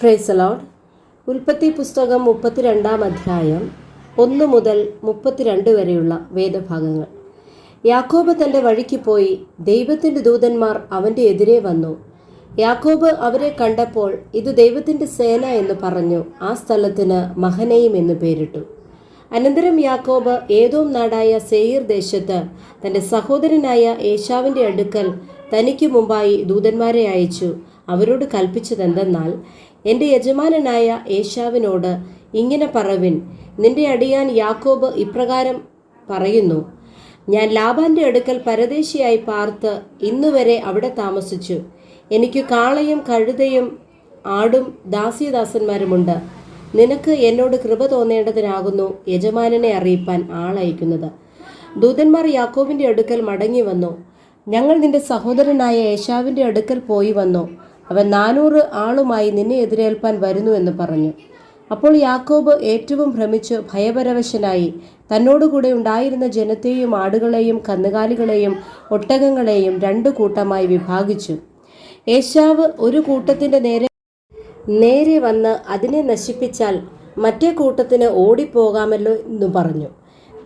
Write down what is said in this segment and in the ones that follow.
Praise Lord. ഉൽപ്പത്തി പുസ്തകം 32-ാം അധ്യായം 1 മുതൽ 32 വരെയുള്ള വേദഭാഗങ്ങൾ. യാക്കോബ് തൻ്റെ വഴിക്ക് പോയി. ദൈവത്തിൻ്റെ ദൂതന്മാർ അവൻ്റെ എതിരെ വന്നു. യാക്കോബ് അവരെ കണ്ടപ്പോൾ ഇത് ദൈവത്തിൻ്റെ സേന എന്ന് പറഞ്ഞു. ആ സ്ഥലത്തിന് മഹനയിം എന്ന് പേരിട്ടു. അനന്തരം യാക്കോബ് ഏദോം നാടായ സേയീർ ദേശത്ത് തൻ്റെ സഹോദരനായ ഏശാവിൻ്റെ അടുക്കൽ തനിക്ക് മുമ്പായി ദൂതന്മാരെ അയച്ചു. അവരോട് കൽപ്പിച്ചതെന്തെന്നാൽ, എൻ്റെ യജമാനനായ ഏശാവിനോട് ഇങ്ങനെ പറവിൻ, നിന്റെ അടിയാൻ യാക്കോബ് ഇപ്രകാരം പറയുന്നു, ഞാൻ ലാബാൻ്റെ അടുക്കൽ പരദേശിയായി പാർത്ത് ഇന്നുവരെ അവിടെ താമസിച്ചു. എനിക്ക് കാളയും കഴുതയും ആടും ദാസ്യദാസന്മാരുമുണ്ട്. നിനക്ക് എന്നോട് കൃപ തോന്നേണ്ടതിനാകുന്നു യജമാനനെ അറിയിപ്പാൻ ആളയക്കുന്നത്. ദൂതന്മാർ യാക്കോബിൻ്റെ അടുക്കൽ മടങ്ങി വന്നു. ഞങ്ങൾ നിന്റെ സഹോദരനായ ഏശാവിൻ്റെ അടുക്കൽ പോയി വന്നു. അവൻ 400 ആളുമായി നിന്നെ എതിരേൽപ്പാൻ വരുന്നു എന്ന് പറഞ്ഞു. അപ്പോൾ യാക്കോബ് ഏറ്റവും ഭ്രമിച്ച് ഭയപരവശനായി തന്നോടുകൂടെ ഉണ്ടായിരുന്ന ജനത്തെയും ആടുകളെയും കന്നുകാലികളെയും ഒട്ടകങ്ങളെയും 2 കൂട്ടമായി വിഭാഗിച്ചു. ഏശാവ് ഒരു കൂട്ടത്തിൻ്റെ നേരെ വന്ന് അതിനെ നശിപ്പിച്ചാൽ മറ്റേ കൂട്ടത്തിന് ഓടിപ്പോകാമല്ലോ എന്നു പറഞ്ഞു.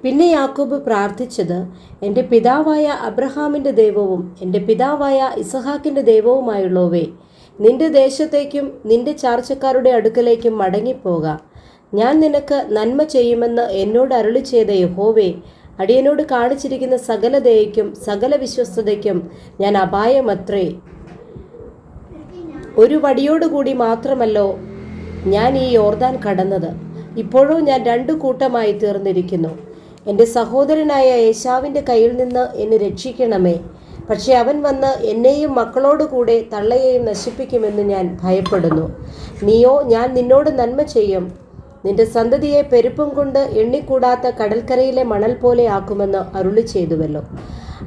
പിന്നെ യാക്കോബ് പ്രാർത്ഥിച്ചത്, എൻ്റെ പിതാവായ അബ്രഹാമിൻ്റെ ദൈവവും എൻ്റെ പിതാവായ ഇസഹാക്കിൻ്റെ ദൈവവുമായുള്ളവേ, നിന്റെ ദേശത്തേക്കും നിന്റെ ചാർച്ചക്കാരുടെ അടുക്കലേക്കും മടങ്ങിപ്പോക. ഞാൻ നിനക്ക് നന്മ ചെയ്യുമെന്ന് എന്നോട് അരുളി ചെയ്ത യഹോവേ, അടിയനോട് കാണിച്ചിരിക്കുന്ന സകല ദയയ്ക്കും സകല വിശ്വസ്തതയ്ക്കും ഞാൻ അപായമത്രേ. ഒരു വടിയോടുകൂടി മാത്രമല്ലോ ഞാൻ ഈ യോർദാൻ കടന്നത്. ഇപ്പോഴോ ഞാൻ 2 കൂട്ടമായി തീർന്നിരിക്കുന്നു. എൻ്റെ സഹോദരനായ ഏശാവിൻ്റെ കയ്യിൽ നിന്ന് എന്നെ രക്ഷിക്കണമേ. പക്ഷെ അവൻ വന്ന് എന്നെയും മക്കളോടുകൂടെ തള്ളയെയും നശിപ്പിക്കുമെന്ന് ഞാൻ ഭയപ്പെടുന്നു. നീയോ, ഞാൻ നിന്നോട് നന്മ ചെയ്യും. നിന്റെ സന്തതിയെ പെരുപ്പം കൊണ്ട് എണ്ണിക്കൂടാത്ത കടൽക്കരയിലെ മണൽ പോലെ ആക്കുമെന്ന് അരുളി ചെയ്തുവല്ലോ.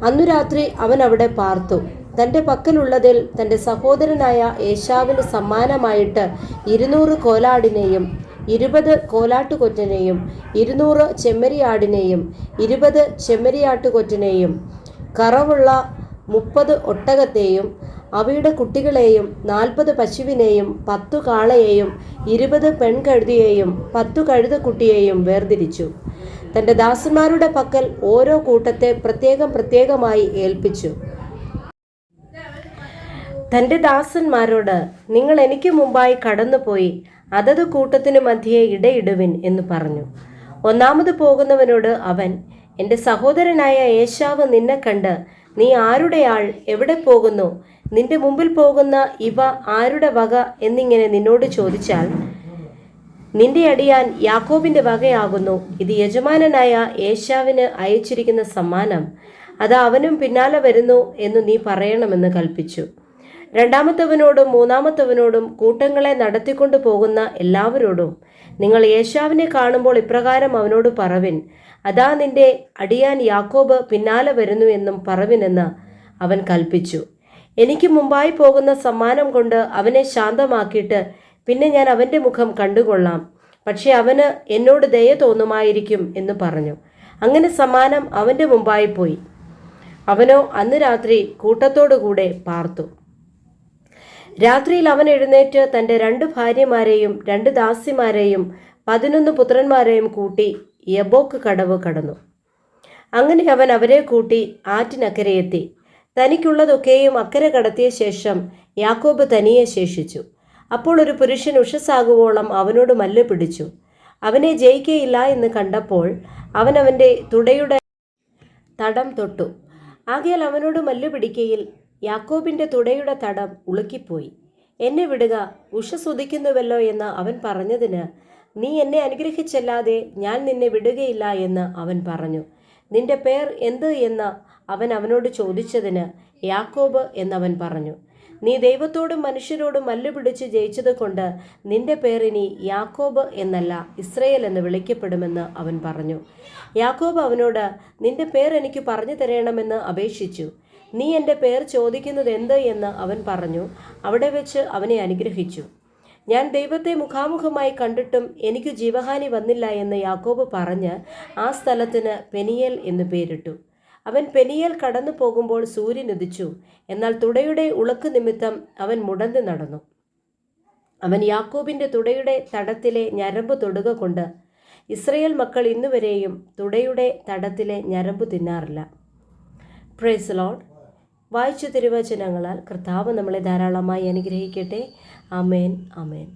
അന്നു രാത്രി അവൻ അവിടെ പാർത്തു. തൻ്റെ പക്കലുള്ളതിൽ തൻ്റെ സഹോദരനായ ഏശാവിന് സമ്മാനമായിട്ട് 200 കോലാടിനെയും 20 കോലാട്ടുകൊറ്റനെയും 200 ചെമ്മരിയാടിനെയും 20 ചെമ്മരിയാട്ടുകൊറ്റനെയും കറവുള്ള 30 ഒട്ടകത്തെയും അവയുടെ കുട്ടികളെയും 40 പശുവിനെയും 10 കാളയെയും 20 പെൺകഴുതിയെയും 10 കഴുതക്കുട്ടിയെയും വേർതിരിച്ചു. തൻ്റെ ദാസന്മാരുടെ പക്കൽ ഓരോ കൂട്ടത്തെ പ്രത്യേകമായി ഏൽപ്പിച്ചു. തൻ്റെ ദാസന്മാരോട്, നിങ്ങൾ എനിക്ക് മുമ്പായി കടന്നുപോയി അതത് കൂട്ടത്തിനു മധ്യേ ഇടയിടുവിൻ എന്ന് പറഞ്ഞു. ഒന്നാമത് പോകുന്നവനോട് അവൻ, എൻ്റെ സഹോദരനായ ഏശാവ് നിന്നെ കണ്ട്, നീ ആരുടെ ആൾ, എവിടെ പോകുന്നു, നിന്റെ മുമ്പിൽ പോകുന്ന ഇവ ആരുടെ വക എന്നിങ്ങനെ നിന്നോട് ചോദിച്ചാൽ, നിന്റെ അടിയാൻ യാക്കോബിൻ്റെ വകയാകുന്നു. ഇത് യജമാനനായ ഏശാവിന് അയച്ചിരിക്കുന്ന സമ്മാനം. അത് അവനും പിന്നാലെ വരുന്നു എന്ന് നീ പറയണമെന്ന് കൽപ്പിച്ചു. രണ്ടാമത്തവനോടും മൂന്നാമത്തവനോടും കൂട്ടങ്ങളെ നടത്തിക്കൊണ്ടു പോകുന്ന എല്ലാവരോടും, നിങ്ങൾ ഏശാവിനെ കാണുമ്പോൾ ഇപ്രകാരം അവനോട് പറവിൻ, അതാ നിന്റെ അടിയാൻ യാക്കോബ് പിന്നാലെ വരുന്നു എന്നും പറവിനെന്ന് അവൻ കൽപ്പിച്ചു. എനിക്ക് മുമ്പായി പോകുന്ന സമ്മാനം കൊണ്ട് അവനെ ശാന്തമാക്കിയിട്ട് പിന്നെ ഞാൻ അവൻ്റെ മുഖം കണ്ടുകൊള്ളാം. പക്ഷെ അവന് എന്നോട് ദയ തോന്നുമായിരിക്കും എന്ന് പറഞ്ഞു. അങ്ങനെ സമ്മാനം അവൻ്റെ മുമ്പായി പോയി. അവനോ അന്ന് രാത്രി കൂട്ടത്തോടുകൂടെ പാർത്തു. രാത്രിയിൽ അവൻ എഴുന്നേറ്റ് തൻ്റെ 2 ഭാര്യമാരെയും 2 ദാസിമാരെയും 11 പുത്രന്മാരെയും കൂട്ടി യബ്ബോക്ക് കടവ് കടന്നു. അങ്ങനെ അവൻ അവരെ കൂട്ടി ആറ്റിനക്കരെ എത്തി. തനിക്കുള്ളതൊക്കെയും അക്കരെ കടത്തിയ ശേഷം യാക്കോബ് തനിയെ ശേഷിച്ചു. അപ്പോൾ ഒരു പുരുഷൻ ഉഷസ്സാകുവോളം അവനോട് മല്ല് പിടിച്ചു. അവനെ ജയിക്കയില്ല എന്ന് കണ്ടപ്പോൾ അവൻ അവൻ്റെ തുടയുടെ തടം തൊട്ടു. ആകയാൽ അവനോട് മല്ല് പിടിക്കയിൽ യാക്കോബിൻ്റെ തുടയുടെ തടം ഉളുക്കിപ്പോയി. എന്നെ വിടുക, ഉഷസ്സുദിക്കുന്നുവല്ലോ എന്ന് അവൻ പറഞ്ഞതിന്, നീ എന്നെ അനുഗ്രഹിച്ചല്ലാതെ ഞാൻ നിന്നെ വിടുകയില്ല എന്ന് അവൻ പറഞ്ഞു. നിന്റെ പേർ എന്ത് എന്ന് അവൻ അവനോട് ചോദിച്ചതിന്, യാക്കോബ് എന്നവൻ പറഞ്ഞു. നീ ദൈവത്തോടും മനുഷ്യരോടും മല്ല് പിടിച്ച് ജയിച്ചത് കൊണ്ട് നിന്റെ പേർ ഇനി യാക്കോബ് എന്നല്ല ഇസ്രയേൽ എന്ന് വിളിക്കപ്പെടുമെന്ന് അവൻ പറഞ്ഞു. യാക്കോബ് അവനോട്, നിന്റെ പേർ എനിക്ക് പറഞ്ഞു തരണമെന്ന് അപേക്ഷിച്ചു. നീ എൻ്റെ പേർ ചോദിക്കുന്നത് എന്ത് എന്ന് അവൻ പറഞ്ഞു. അവിടെ വെച്ച് അവനെ അനുഗ്രഹിച്ചു. ഞാൻ ദൈവത്തെ മുഖാമുഖമായി കണ്ടിട്ടും എനിക്ക് ജീവഹാനി വന്നില്ല എന്ന് യാക്കോബ് പറഞ്ഞ് ആ സ്ഥലത്തിന് പെനിയേൽ എന്ന് പേരിട്ടു. അവൻ പെനിയേൽ കടന്നു പോകുമ്പോൾ സൂര്യൻ ഉദിച്ചു. എന്നാൽ തുടയുടെ ഉളുക്ക് നിമിത്തം അവൻ മുടന്തി നടന്നു. അവൻ യാക്കോബിൻ്റെ തുടയുടെ തടത്തിലെ ഞരമ്പ് തൊടുക കൊണ്ട് ഇസ്രയേൽ മക്കൾ ഇന്നുവരെയും തുടയുടെ തടത്തിലെ ഞരമ്പ് തിന്നാറില്ല. Praise Lord. വായിച്ച തിരുവചനങ്ങളാൽ കർത്താവ് നമ്മളെ ധാരാളമായി അനുഗ്രഹിക്കട്ടെ. ആമേൻ, ആമേൻ.